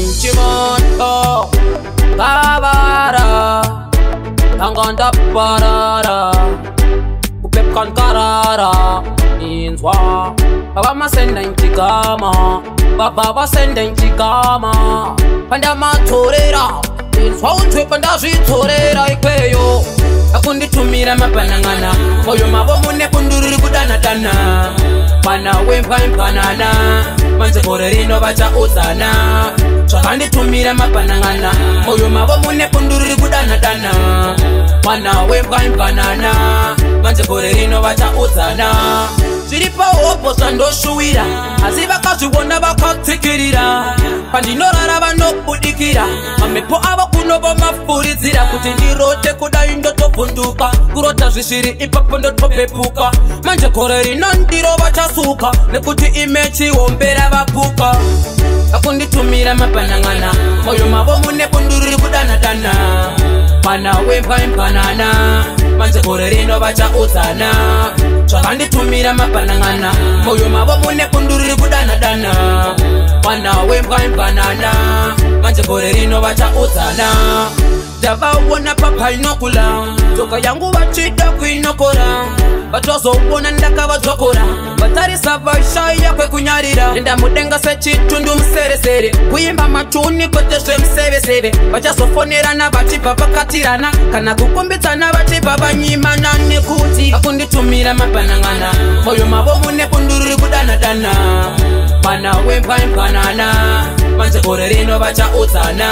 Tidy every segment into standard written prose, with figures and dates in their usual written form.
Chimoto Kavara Tanganda Parara Upepkan Karara Inzwa Baba masenda intikama Baba basenda intikama Panda matorera Inzwa untwe panda zitorera ikweyo Akundi tumira mapanangana Moyo mabo mune kundururi kudana dana Pana wempa impanana Manze korerino bacha utana Chakandi tumira mapanangana Moyo mabo mune kundururi kudana dana Pana wempa impanana Manze korerino bacha utana Ziripa opo sando shuira Aziva kazi wona baka tikirira Pandinorara bano kudikira Amepo aba kunobo mafurizira Kutindi rote kuda indo topunduka Kurota zishiri ipapo ndo topepuka Manje koreri nandiro bachasuka Nekuti imechi wombera bapuka Akundi tumira mapanangana Moyo mabo mune kunduriri kudana dana Pana wempa impanana Manje koreri no bacha utana Chakandi tumira mapanangana Moyo mabo mune kunduriri kudana dana Pana wempa impanana Manje koreri no bacha utana Dava wana papa inokula Toka yangu wachida kuinokora Batozo wana ndaka wazokora Batari sava ishaya kwe kunyarira Nenda mudenga sechi tundu msere sere Kuimba matuni koteshe msebe sebe Bacha sofonera na bachi papa katirana Kana kukumbita na bachi papa nyima na nekuti Akundi tumira mapanangana Moyo mabo mune kundururi kudana dana Pana wempa impanana Manje korerino bacha utana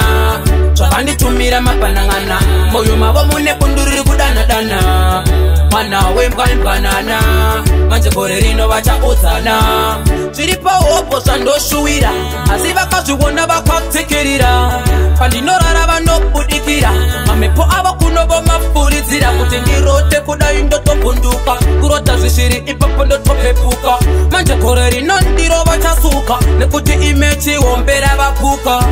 Chakandi tumira mapanangana Moyo mabo mune kunduriri kudana dana Pana wempa impanana Manje korerino bacha utana Chiripa opo sando shuira Aziva kazi wona baka tikirira Pandinorara bano kudikira Amepo aba kunobo mafurizira Kutindi rote kuda indo topunduka Kurota zishiri ipapo ndo topepuka Manje koreri nandiro bachasuka Nekuti imechi wombera bapuka